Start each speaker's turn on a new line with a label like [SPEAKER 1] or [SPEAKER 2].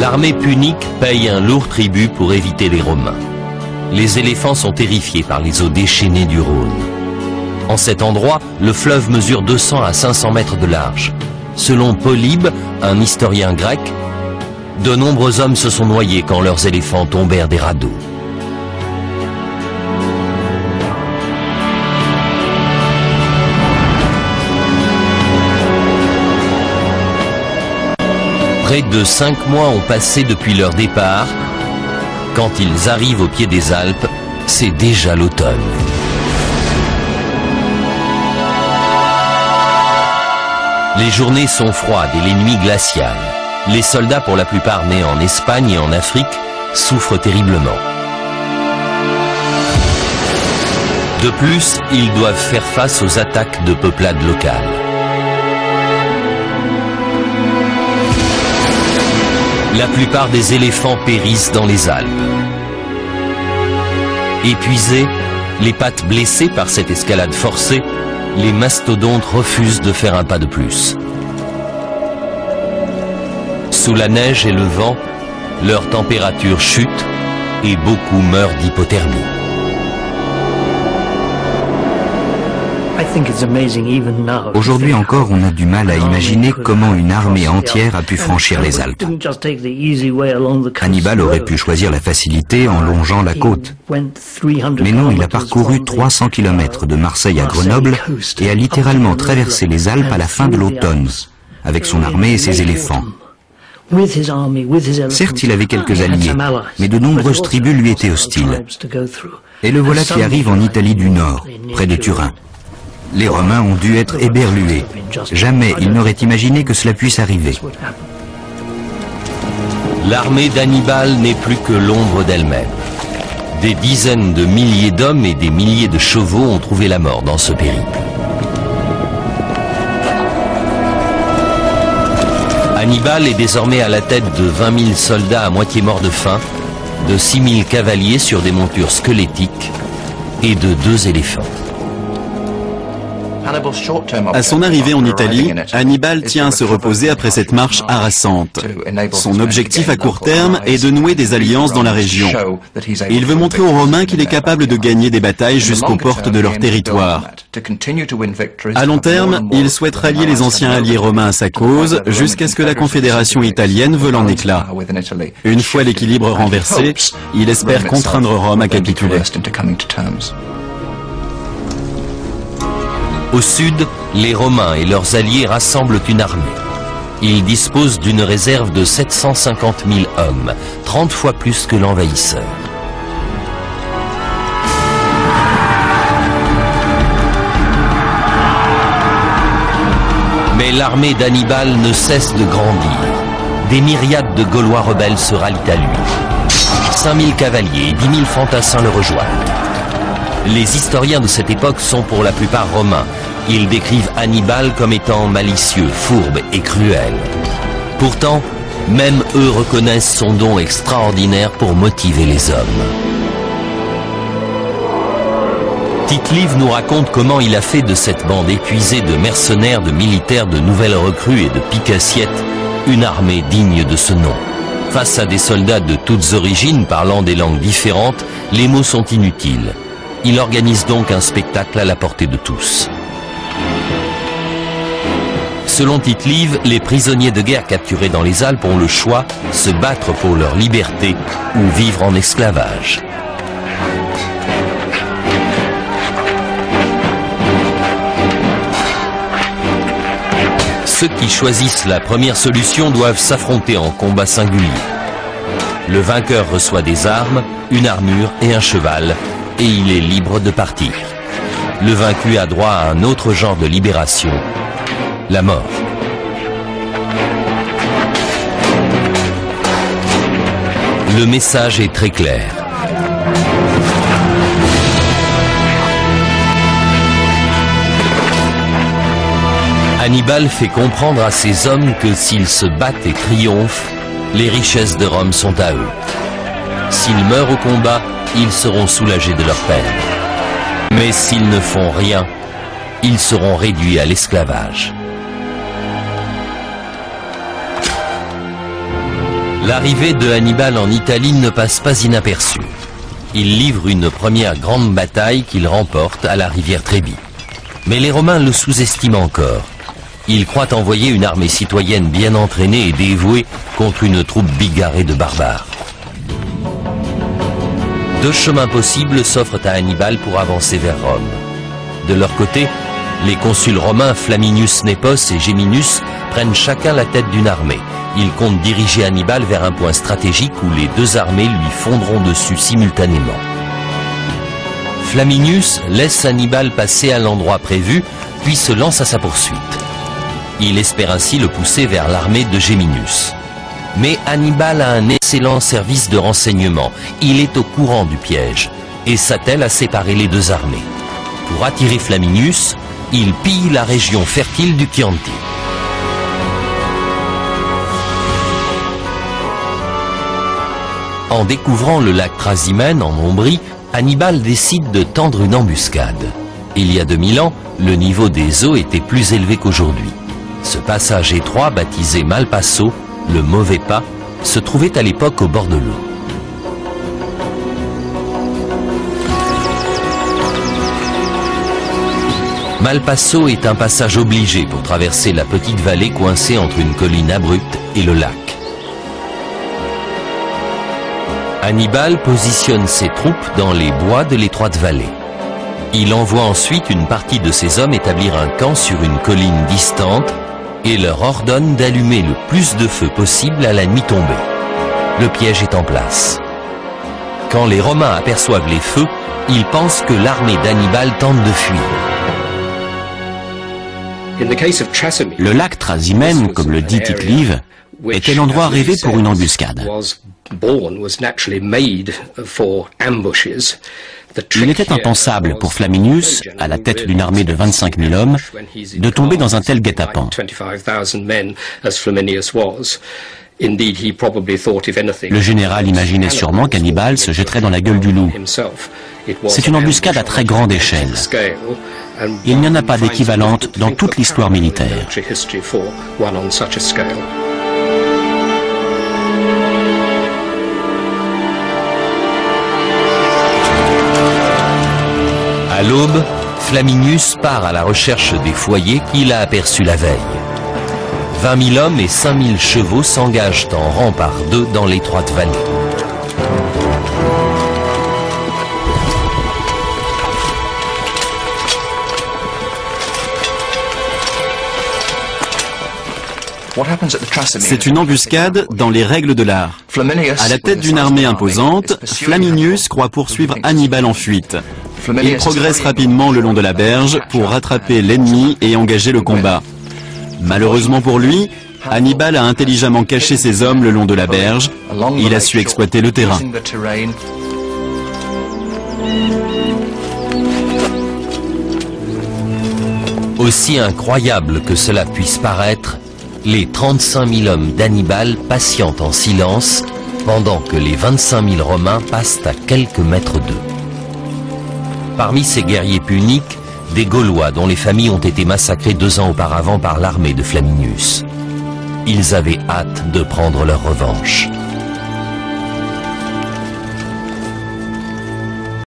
[SPEAKER 1] L'armée punique paye un lourd tribut pour éviter les Romains. Les éléphants sont terrifiés par les eaux déchaînées du Rhône. En cet endroit, le fleuve mesure 200 à 500 mètres de large. Selon Polybe, un historien grec, de nombreux hommes se sont noyés quand leurs éléphants tombèrent des radeaux. Près de 5 mois ont passé depuis leur départ. Quand ils arrivent au pied des Alpes, c'est déjà l'automne. Les journées sont froides et les nuits glaciales. Les soldats, pour la plupart nés en Espagne et en Afrique, souffrent terriblement. De plus, ils doivent faire face aux attaques de peuplades locales. La plupart des éléphants périssent dans les Alpes. Épuisés, les pattes blessées par cette escalade forcée, les mastodontes refusent de faire un pas de plus. Sous la neige et le vent, leur température chute et beaucoup meurent d'hypothermie.
[SPEAKER 2] Aujourd'hui encore, on a du mal à imaginer comment une armée entière a pu franchir les Alpes. Hannibal aurait pu choisir la facilité en longeant la côte. Mais non, il a parcouru 300 km de Marseille à Grenoble et a littéralement traversé les Alpes à la fin de l'automne, avec son armée et ses éléphants. Certes, il avait quelques alliés, mais de nombreuses tribus lui étaient hostiles. Et le voilà qui arrive en Italie du Nord, près de Turin. Les Romains ont dû être éberlués. Jamais ils n'auraient imaginé que cela puisse arriver.
[SPEAKER 1] L'armée d'Hannibal n'est plus que l'ombre d'elle-même. Des dizaines de milliers d'hommes et des milliers de chevaux ont trouvé la mort dans ce périple. Hannibal est désormais à la tête de 20 000 soldats à moitié morts de faim, de 6 000 cavaliers sur des montures squelettiques et de 2 éléphants.
[SPEAKER 3] À son arrivée en Italie, Hannibal tient à se reposer après cette marche harassante. Son objectif à court terme est de nouer des alliances dans la région. Il veut montrer aux Romains qu'il est capable de gagner des batailles jusqu'aux portes de leur territoire. À long terme, il souhaite rallier les anciens alliés romains à sa cause jusqu'à ce que la Confédération italienne vole en éclats. Une fois l'équilibre renversé, il espère contraindre Rome à capituler.
[SPEAKER 1] Au sud, les Romains et leurs alliés rassemblent une armée. Ils disposent d'une réserve de 750 000 hommes, 30 fois plus que l'envahisseur. Mais l'armée d'Hannibal ne cesse de grandir. Des myriades de Gaulois rebelles se rallient à lui. 5 000 cavaliers et 10 000 fantassins le rejoignent. Les historiens de cette époque sont pour la plupart romains. Ils décrivent Hannibal comme étant malicieux, fourbe et cruel. Pourtant, même eux reconnaissent son don extraordinaire pour motiver les hommes. Tite-Live nous raconte comment il a fait de cette bande épuisée de mercenaires, de militaires, de nouvelles recrues et de pique-assiettes une armée digne de ce nom. Face à des soldats de toutes origines parlant des langues différentes, les mots sont inutiles. Il organise donc un spectacle à la portée de tous. Selon Tite-Live, les prisonniers de guerre capturés dans les Alpes ont le choix, se battre pour leur liberté ou vivre en esclavage. Ceux qui choisissent la première solution doivent s'affronter en combat singulier. Le vainqueur reçoit des armes, une armure et un cheval, et il est libre de partir. Le vaincu a droit à un autre genre de libération, la mort. Le message est très clair. Hannibal fait comprendre à ses hommes que s'ils se battent et triomphent, les richesses de Rome sont à eux. S'ils meurent au combat, ils seront soulagés de leur peine. Mais s'ils ne font rien, ils seront réduits à l'esclavage. L'arrivée de Hannibal en Italie ne passe pas inaperçue. Il livre une première grande bataille qu'il remporte à la rivière Trebi. Mais les Romains le sous-estiment encore. Ils croient envoyer une armée citoyenne bien entraînée et dévouée contre une troupe bigarrée de barbares. Deux chemins possibles s'offrent à Hannibal pour avancer vers Rome. De leur côté, les consuls romains Flaminius Nepos et Geminus prennent chacun la tête d'une armée. Ils comptent diriger Hannibal vers un point stratégique où les deux armées lui fondront dessus simultanément. Flaminius laisse Hannibal passer à l'endroit prévu, puis se lance à sa poursuite. Il espère ainsi le pousser vers l'armée de Geminus. Mais Hannibal a un excellent service de renseignement. Il est au courant du piège et s'attelle à séparer les deux armées. Pour attirer Flaminius, il pille la région fertile du Chianti. En découvrant le lac Trasimène en Ombrie, Hannibal décide de tendre une embuscade. Il y a 2000 ans, le niveau des eaux était plus élevé qu'aujourd'hui. Ce passage étroit, baptisé Malpasso, le mauvais pas, se trouvait à l'époque au bord de l'eau. Malpasso est un passage obligé pour traverser la petite vallée coincée entre une colline abrupte et le lac. Hannibal positionne ses troupes dans les bois de l'étroite vallée. Il envoie ensuite une partie de ses hommes établir un camp sur une colline distante et leur ordonne d'allumer le plus de feu possible à la nuit tombée. Le piège est en place. Quand les Romains aperçoivent les feux, ils pensent que l'armée d'Hannibal tente de fuir.
[SPEAKER 4] Le lac Trasimène, comme le dit Tite-Live, était l'endroit rêvé pour une embuscade. Il était impensable pour Flaminius, à la tête d'une armée de 25 000 hommes, de tomber dans un tel guet-apens. Le général imaginait sûrement qu'Hannibal se jetterait dans la gueule du loup. C'est une embuscade à très grande échelle. Il n'y en a pas d'équivalente dans toute l'histoire militaire.
[SPEAKER 1] À l'aube, Flaminius part à la recherche des foyers qu'il a aperçus la veille. 20 000 hommes et 5 000 chevaux s'engagent en rang par deux dans l'étroite vallée.
[SPEAKER 3] C'est une embuscade dans les règles de l'art. À la tête d'une armée imposante, Flaminius croit poursuivre Hannibal en fuite. Il progresse rapidement le long de la berge pour rattraper l'ennemi et engager le combat. Malheureusement pour lui, Hannibal a intelligemment caché ses hommes le long de la berge. Il a su exploiter le terrain.
[SPEAKER 1] Aussi incroyable que cela puisse paraître, les 35 000 hommes d'Hannibal patientent en silence pendant que les 25 000 Romains passent à quelques mètres d'eux. Parmi ces guerriers puniques, des Gaulois dont les familles ont été massacrées 2 ans auparavant par l'armée de Flaminius. Ils avaient hâte de prendre leur revanche.